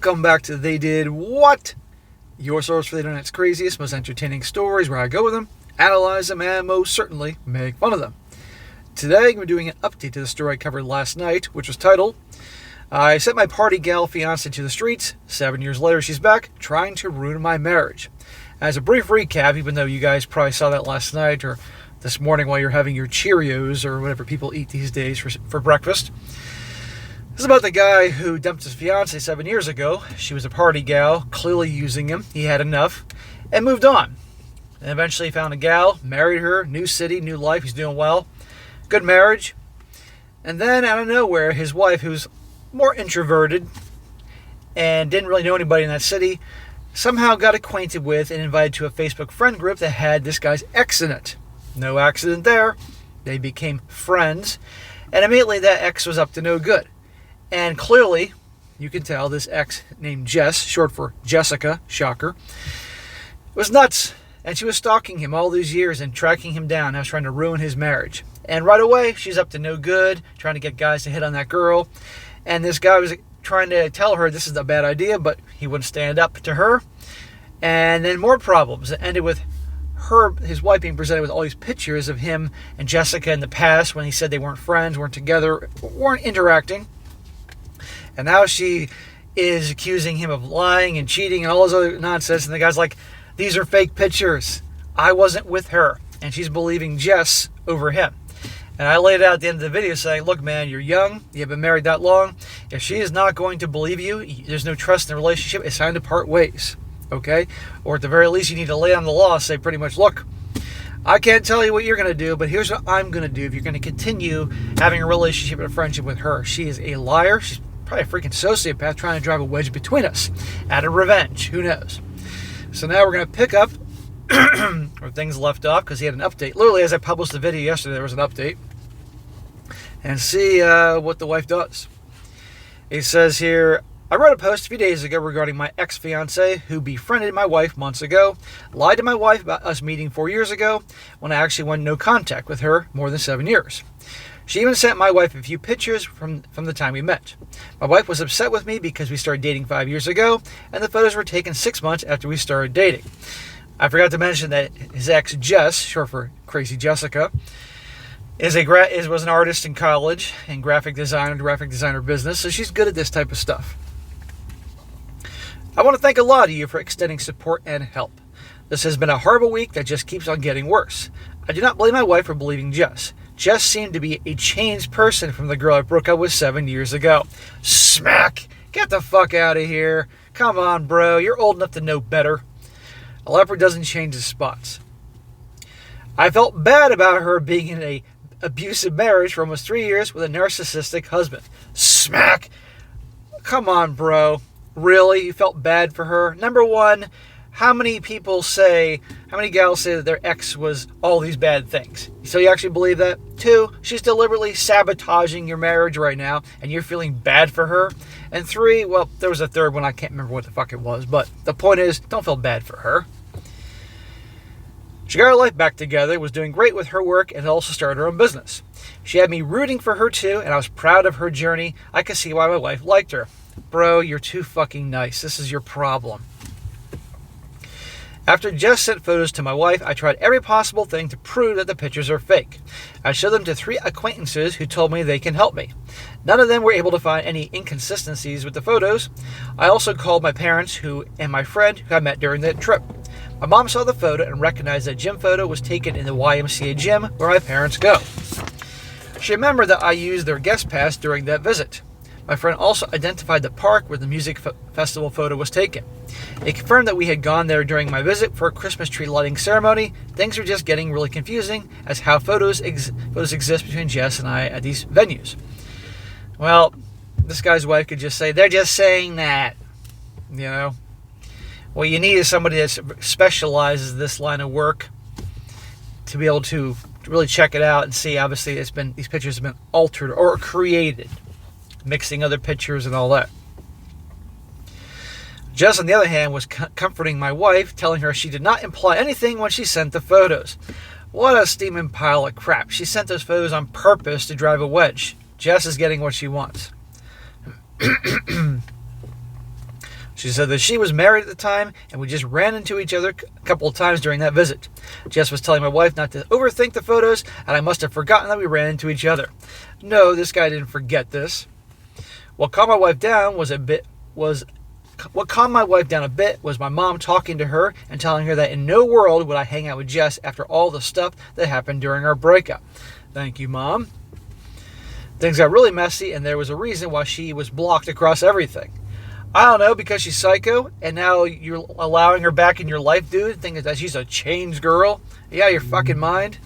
Welcome back to They Did What? Your source for the internet's craziest, most entertaining stories, where I go with them, analyze them, and most certainly make fun of them. Today, we're doing an update to the story I covered last night, which was titled, I sent my party gal fiancée to the streets. 7 years later, she's back, trying to ruin my marriage. As a brief recap, even though you guys probably saw that last night or this morning while you're having your Cheerios or whatever people eat these days for breakfast. This is about the guy who dumped his fiancée 7 years ago. She was a party gal, clearly using him. He had enough, and moved on. And eventually found a gal, married her, new city, new life. He's doing well. Good marriage. And then out of nowhere, his wife, who's more introverted and didn't really know anybody in that city, somehow got acquainted with and invited to a Facebook friend group that had this guy's ex in it. No accident there. They became friends. And immediately that ex was up to no good. And clearly, you can tell this ex named Jess, short for Jessica, shocker, was nuts. And she was stalking him all these years and tracking him down. Now trying to ruin his marriage. And right away, she's up to no good, trying to get guys to hit on that girl. And this guy was trying to tell her this is a bad idea, but he wouldn't stand up to her. And then more problems. It ended with his wife being presented with all these pictures of him and Jessica in the past when he said they weren't friends, weren't together, weren't interacting. And now she is accusing him of lying and cheating and all this other nonsense. And the guy's like, these are fake pictures. I wasn't with her. And she's believing Jess over him. And I laid out at the end of the video saying, look, man, you're young. You haven't been married that long. If she is not going to believe you, there's no trust in the relationship. It's time to part ways. Okay? Or at the very least, you need to lay on the law. Say pretty much, look, I can't tell you what you're going to do, but here's what I'm going to do if you're going to continue having a relationship and a friendship with her. She is a liar. She's probably a freaking sociopath trying to drive a wedge between us out of revenge. Who knows? So now we're going to pick up where things left off because he had an update. Literally, as I published the video yesterday, there was an update. And see what the wife does. He says here, I wrote a post a few days ago regarding my ex-fiancé who befriended my wife months ago, lied to my wife about us meeting 4 years ago when I actually went no contact with her more than 7 years. She even sent my wife a few pictures from the time we met. My wife was upset with me because we started dating 5 years ago, and the photos were taken 6 months after we started dating. I forgot to mention that his ex, Jess, short for Crazy Jessica, was an artist in college and graphic designer business, so she's good at this type of stuff. I want to thank a lot of you for extending support and help. This has been a horrible week that just keeps on getting worse. I do not blame my wife for believing Jess. Jess seemed to be a changed person from the girl I broke up with 7 years ago. Smack! Get the fuck out of here. Come on, bro. You're old enough to know better. A leopard doesn't change his spots. I felt bad about her being in a abusive marriage for almost 3 years with a narcissistic husband. Smack! Come on, bro. Really? You felt bad for her? Number one, how many gals say that their ex was all these bad things? So you actually believe that? 2, she's deliberately sabotaging your marriage right now, and you're feeling bad for her. And 3, well, there was a third one, I can't remember what the fuck it was, but the point is, don't feel bad for her. She got her life back together, was doing great with her work, and also started her own business. She had me rooting for her too, and I was proud of her journey. I could see why my wife liked her. Bro, you're too fucking nice. This is your problem. After Jess sent photos to my wife, I tried every possible thing to prove that the pictures are fake. I showed them to 3 acquaintances who told me they can help me. None of them were able to find any inconsistencies with the photos. I also called my parents and my friend who I met during that trip. My mom saw the photo and recognized that gym photo was taken in the YMCA gym where my parents go. She remembered that I used their guest pass during that visit. My friend also identified the park where the music festival photo was taken. It confirmed that we had gone there during my visit for a Christmas tree lighting ceremony. Things were just getting really confusing as how photos exist between Jess and I at these venues. Well, this guy's wife could just say, they're just saying that. You know? What you need is somebody that specializes in this line of work to be able to really check it out and see, obviously, these pictures have been altered or created. Mixing other pictures and all that. Jess, on the other hand, was comforting my wife, telling her she did not imply anything when she sent the photos. What a steaming pile of crap. She sent those photos on purpose to drive a wedge. Jess is getting what she wants. She said that she was married at the time and we just ran into each other a couple of times during that visit. Jess was telling my wife not to overthink the photos, and I must have forgotten that we ran into each other. No, this guy didn't forget this. What calmed my wife down a bit was my mom talking to her and telling her that in no world would I hang out with Jess after all the stuff that happened during our breakup. Thank you, Mom. Things got really messy, and there was a reason why she was blocked across everything. I don't know, because she's psycho, and now you're allowing her back in your life, dude, thinking that she's a changed girl? Yeah, your fucking mind.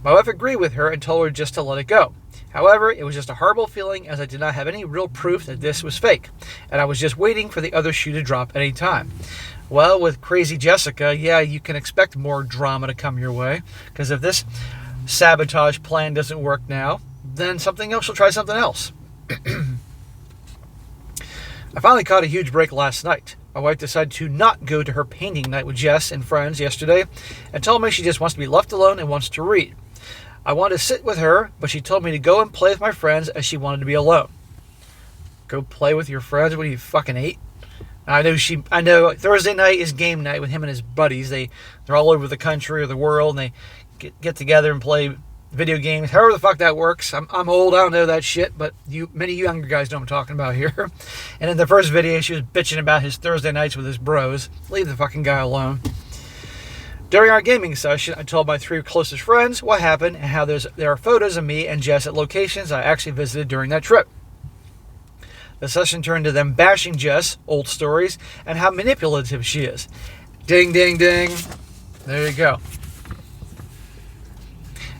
My wife agreed with her and told her just to let it go. However, it was just a horrible feeling, as I did not have any real proof that this was fake, and I was just waiting for the other shoe to drop any time. Well, with crazy Jessica, yeah, you can expect more drama to come your way, because if this sabotage plan doesn't work now, then something else will try something else. I finally caught a huge break last night. My wife decided to not go to her painting night with Jess and friends yesterday and told me she just wants to be left alone and wants to read. I wanted to sit with her, but she told me to go and play with my friends as she wanted to be alone. Go play with your friends? What are you, fucking 8? I know Thursday night is game night with him and his buddies. They're all over the country or the world, and they get together and play video games, however the fuck that works. I'm old, I don't know that shit, but many younger guys know what I'm talking about here. And in the first video, she was bitching about his Thursday nights with his bros. Leave the fucking guy alone. During our gaming session, I told my 3 closest friends what happened and how there are photos of me and Jess at locations I actually visited during that trip. The session turned to them bashing Jess, old stories, and how manipulative she is. Ding, ding, ding. There you go.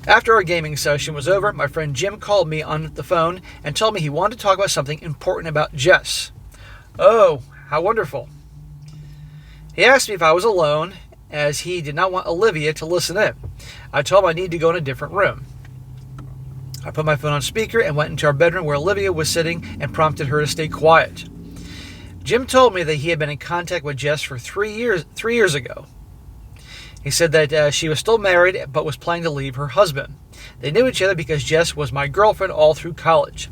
After our gaming session was over, my friend Jim called me on the phone and told me he wanted to talk about something important about Jess. Oh, how wonderful. He asked me if I was alone, as he did not want Olivia to listen in. I told him I needed to go in a different room. I put my phone on speaker and went into our bedroom where Olivia was sitting and prompted her to stay quiet. Jim told me that he had been in contact with Jess for 3 years ago. He said that she was still married but was planning to leave her husband. They knew each other because Jess was my girlfriend all through college.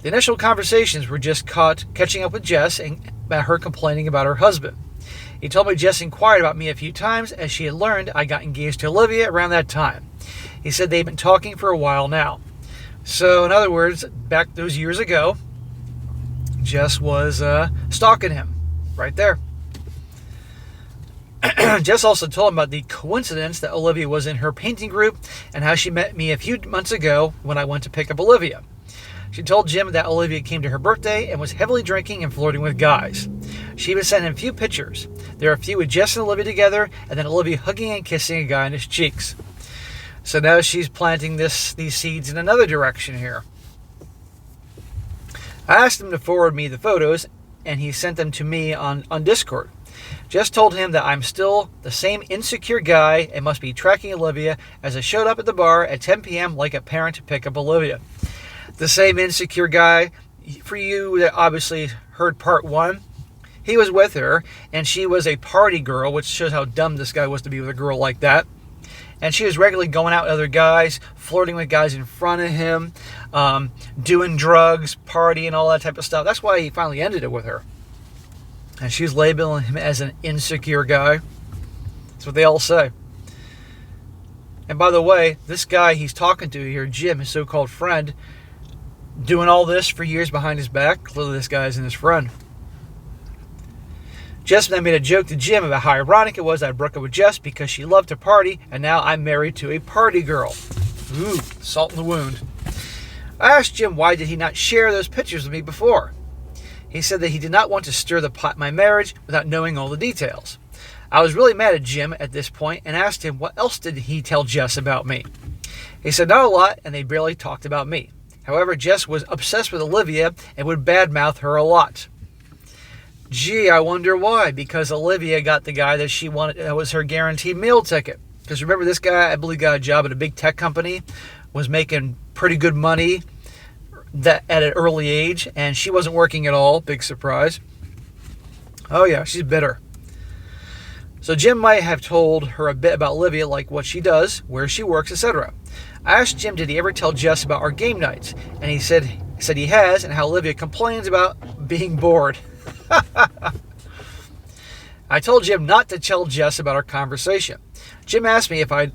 The initial conversations were just catching up with Jess and about her complaining about her husband. He told me Jess inquired about me a few times as she had learned I got engaged to Olivia around that time. He said they'd been talking for a while now. So, in other words, back those years ago, Jess was stalking him right there. Jess also told him about the coincidence that Olivia was in her painting group and how she met me a few months ago when I went to pick up Olivia. She told Jim that Olivia came to her birthday and was heavily drinking and flirting with guys. She even sent him a few pictures. There are a few with Jess and Olivia together, and then Olivia hugging and kissing a guy on his cheeks. So now she's planting these seeds in another direction here. I asked him to forward me the photos, and he sent them to me on Discord. Just told him that I'm still the same insecure guy and must be tracking Olivia as I showed up at the bar at 10 p.m. like a parent to pick up Olivia. The same insecure guy, for you that obviously heard part 1, he was with her and she was a party girl, which shows how dumb this guy was to be with a girl like that. And she was regularly going out with other guys, flirting with guys in front of him, doing drugs, partying, all that type of stuff. That's why he finally ended it with her. And she was labeling him as an insecure guy. That's what they all say. And by the way, this guy he's talking to here, Jim, his so-called friend, doing all this for years behind his back. Clearly this guy isn't his friend. Jess then made a joke to Jim about how ironic it was that I broke up with Jess because she loved to party, and now I'm married to a party girl. Ooh, salt in the wound. I asked Jim why did he not share those pictures with me before. He said that he did not want to stir the pot in my marriage without knowing all the details. I was really mad at Jim at this point and asked him what else did he tell Jess about me. He said not a lot, and they barely talked about me. However, Jess was obsessed with Olivia and would badmouth her a lot. Gee, I wonder why. Because Olivia got the guy that she wanted, that was her guaranteed meal ticket. Because remember, this guy, I believe, got a job at a big tech company, was making pretty good money that at an early age, and she wasn't working at all. Big surprise. Oh yeah, she's bitter. So Jim might have told her a bit about Olivia, like what she does, where she works, etc. I asked Jim, did he ever tell Jess about our game nights? And he said he has, and how Olivia complains about being bored. I told Jim not to tell Jess about our conversation. Jim asked me if I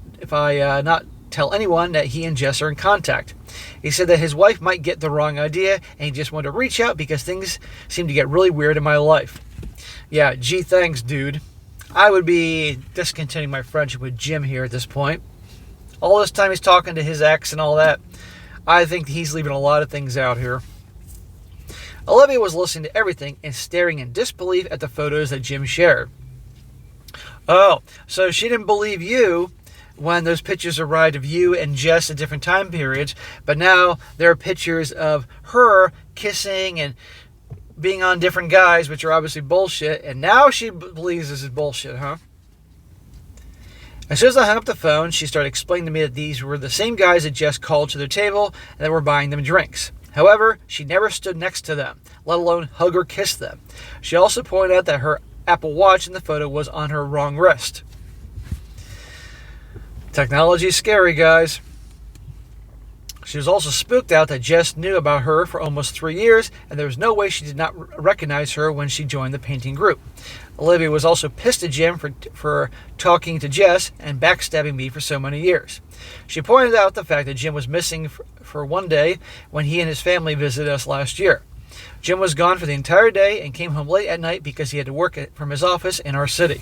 not tell anyone that he and Jess are in contact. He said that his wife might get the wrong idea and he just wanted to reach out because things seem to get really weird in my life. Yeah, gee, thanks, dude. I would be discontinuing my friendship with Jim here at this point. All this time he's talking to his ex and all that. I think he's leaving a lot of things out here. Olivia was listening to everything and staring in disbelief at the photos that Jim shared. Oh, so she didn't believe you when those pictures arrived of you and Jess at different time periods, but now there are pictures of her kissing and being on different guys, which are obviously bullshit, and now she believes this is bullshit, huh? As soon as I hung up the phone, she started explaining to me that these were the same guys that Jess called to their table and that were buying them drinks. However, she never stood next to them, let alone hug or kiss them. She also pointed out that her Apple Watch in the photo was on her wrong wrist. Technology is scary, guys. She was also spooked out that Jess knew about her for almost 3 years, and there was no way she did not recognize her when she joined the painting group. Olivia was also pissed at Jim for talking to Jess and backstabbing me for so many years. She pointed out the fact that Jim was missing for one day when he and his family visited us last year. Jim was gone for the entire day and came home late at night because he had to work from his office in our city.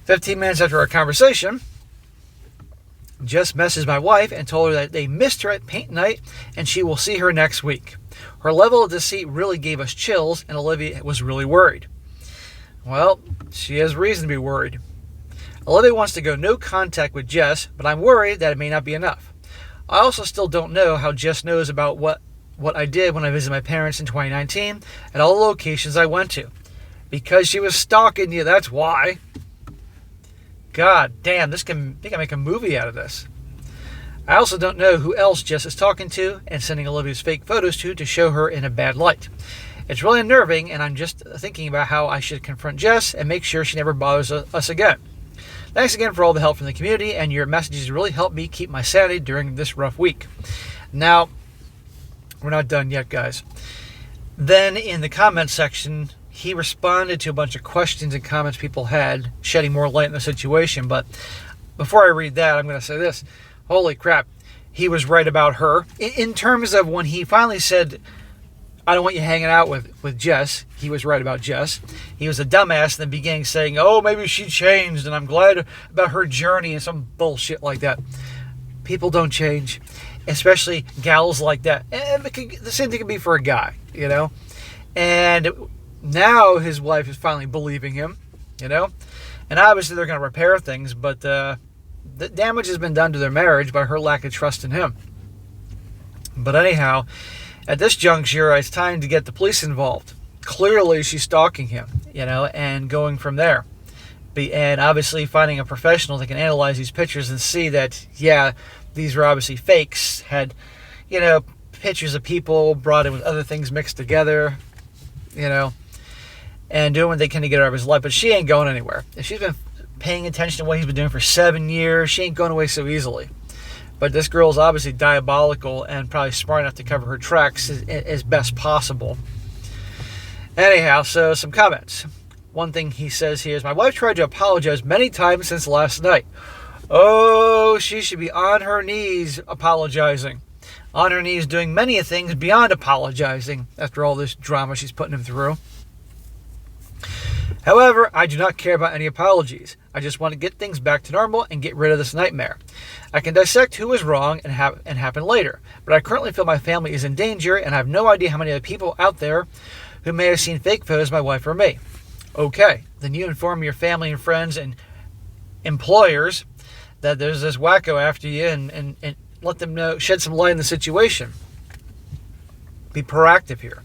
15 minutes after our conversation, Jess messaged my wife and told her that they missed her at paint night and she will see her next week. Her level of deceit really gave us chills, and Olivia was really worried. Well, she has reason to be worried. Olivia wants to go no contact with Jess, but I'm worried that it may not be enough. I also still don't know how Jess knows about what I did when I visited my parents in 2019 at all the locations I went to. Because she was stalking you, that's why. God damn, they can make a movie out of this. I also don't know who else Jess is talking to and sending Olivia's fake photos to show her in a bad light. It's really unnerving, and I'm just thinking about how I should confront Jess and make sure she never bothers us again. Thanks again for all the help from the community, and your messages really helped me keep my sanity during this rough week. Now, we're not done yet, guys. Then in the comments section, he responded to a bunch of questions and comments people had, shedding more light on the situation. But before I read that, I'm going to say this. Holy crap, he was right about her. In terms of when he finally said, I don't want you hanging out with Jess, he was right about Jess. He was a dumbass in the beginning saying, oh, maybe she changed and I'm glad about her journey and some bullshit like that. People don't change, especially gals like that. And the same thing can be for a guy, you know. And now his wife is finally believing him, you know. And obviously they're going to repair things, but the damage has been done to their marriage by her lack of trust in him. But anyhow, at this juncture, it's time to get the police involved. Clearly, she's stalking him, you know, and going from there. And obviously finding a professional that can analyze these pictures and see that, yeah, these were obviously fakes, had, you know, pictures of people brought in with other things mixed together, you know, and doing what they can to get her out of his life. But she ain't going anywhere. If she's been paying attention to what he's been doing for 7 years, she ain't going away so easily. But this girl's obviously diabolical and probably smart enough to cover her tracks as best possible. Anyhow, so some comments. One thing he says here is, my wife tried to apologize many times since last night. Oh, she should be on her knees apologizing. On her knees doing many things beyond apologizing after all this drama she's putting him through. However, I do not care about any apologies. I just want to get things back to normal and get rid of this nightmare. I can dissect who was wrong and happen later, but I currently feel my family is in danger and I have no idea how many other people out there who may have seen fake photos of my wife or me. Okay, then you inform your family and friends and employers that there's this wacko after you and let them know, shed some light on the situation. Be proactive here.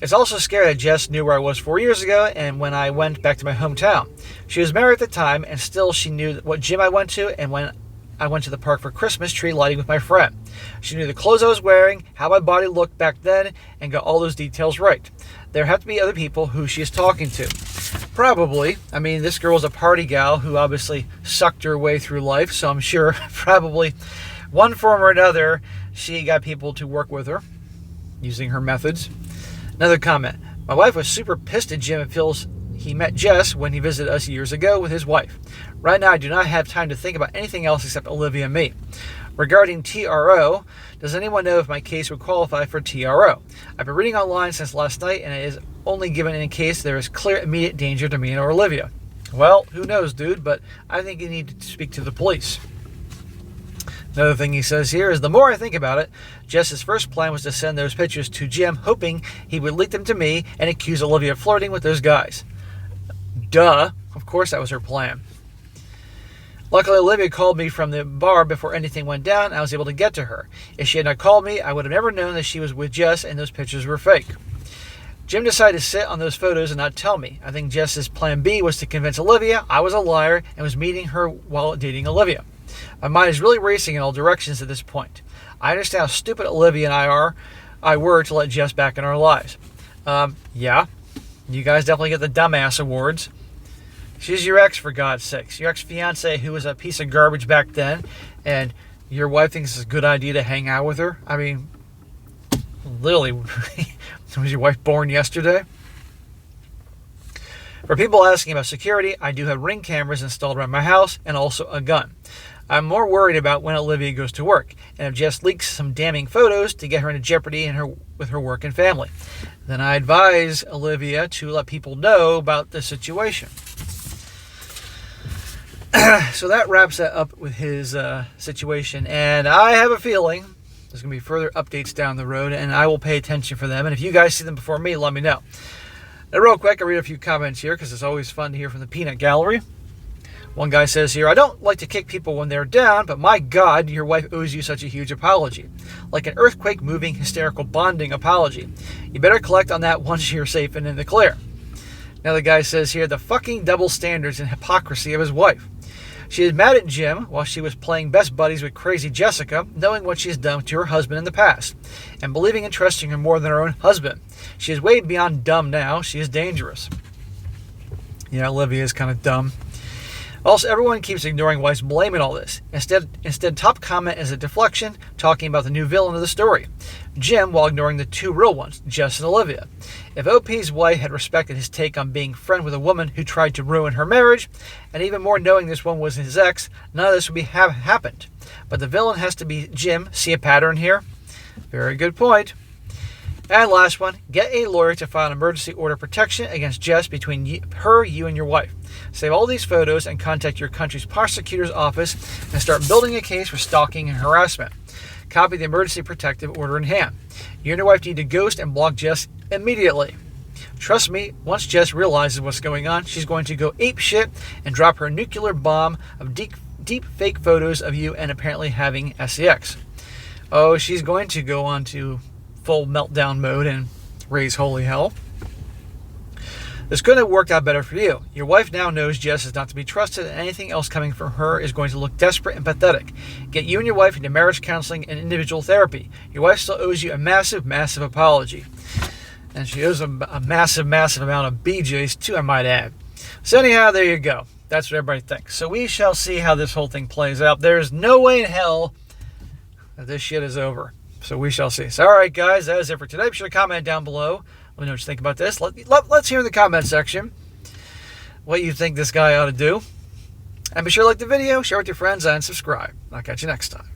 It's also scary that Jess knew where I was 4 years ago and when I went back to my hometown. She was married at the time and still she knew what gym I went to and when I went to the park for Christmas tree lighting with my friend. She knew the clothes I was wearing, how my body looked back then, and got all those details right. There have to be other people who she is talking to. Probably. I mean, this girl's a party gal who obviously sucked her way through life, so I'm sure probably one form or another she got people to work with her using her methods. Another comment. My wife was super pissed at Jim and feels he met Jess when he visited us years ago with his wife. Right now, I do not have time to think about anything else except Olivia and me. Regarding TRO, does anyone know if my case would qualify for TRO? I've been reading online since last night, and it is only given in case there is clear immediate danger to me or Olivia. Well, who knows, dude, but I think you need to speak to the police. Another thing he says here is, the more I think about it, Jess's first plan was to send those pictures to Jim, hoping he would leak them to me and accuse Olivia of flirting with those guys. Duh. Of course that was her plan. Luckily, Olivia called me from the bar before anything went down, and I was able to get to her. If she had not called me, I would have never known that she was with Jess and those pictures were fake. Jim decided to sit on those photos and not tell me. I think Jess's plan B was to convince Olivia I was a liar and was meeting her while dating Olivia. My mind is really racing in all directions at this point. I understand how stupid Olivia and I were to let Jess back in our lives. Yeah, you guys definitely get the dumbass awards. She's your ex, for God's sakes. Your ex-fiancée who was a piece of garbage back then, and your wife thinks it's a good idea to hang out with her? I mean, literally, was your wife born yesterday? For people asking about security, I do have Ring cameras installed around my house and also a gun. I'm more worried about when Olivia goes to work, and if Jess leaks some damning photos to get her into jeopardy with her work and family. Then I advise Olivia to let people know about the situation. So that wraps that up with his situation, and I have a feeling there's going to be further updates down the road, and I will pay attention for them. And if you guys see them before me, let me know. Now, real quick, I'll read a few comments here because it's always fun to hear from the peanut gallery. One guy says here, I don't like to kick people when they're down, but my God, your wife owes you such a huge apology. Like an earthquake-moving, hysterical bonding apology. You better collect on that once you're safe and in the clear. Another guy says here, the fucking double standards and hypocrisy of his wife. She is mad at Jim while she was playing best buddies with crazy Jessica, knowing what she's done to her husband in the past, and believing and trusting her more than her own husband. She is way beyond dumb now. She is dangerous. Yeah, Olivia is kind of dumb. Also, everyone keeps ignoring wife's blame in all this. Instead, top comment is a deflection, talking about the new villain of the story. Jim, while ignoring the two real ones, Jess and Olivia. If OP's wife had respected his take on being friend with a woman who tried to ruin her marriage, and even more knowing this one was his ex, none of this would have happened. But the villain has to be Jim. See a pattern here? Very good point. And last one, get a lawyer to file an emergency order of protection against Jess between you and your wife. Save all these photos and contact your country's prosecutor's office and start building a case for stalking and harassment. Copy the emergency protective order in hand. You and your wife need to ghost and block Jess immediately. Trust me, once Jess realizes what's going on, she's going to go ape shit and drop her nuclear bomb of deep fake photos of you and apparently having sex. Oh, she's going to go on to full meltdown mode and raise holy hell. This couldn't have worked out better for you. Your wife now knows Jess is not to be trusted, and anything else coming from her is going to look desperate and pathetic. Get you and your wife into marriage counseling and individual therapy. Your wife still owes you a massive, massive apology. And she owes a massive, massive amount of BJs too, I might add. So anyhow, there you go. That's what everybody thinks. So we shall see how this whole thing plays out. There's no way in hell that this shit is over. So we shall see. So all right, guys, that is it for today. Be sure to comment down below. Let me know what you think about this. Let's hear in the comment section what you think this guy ought to do. And be sure to like the video, share with your friends, and subscribe. I'll catch you next time.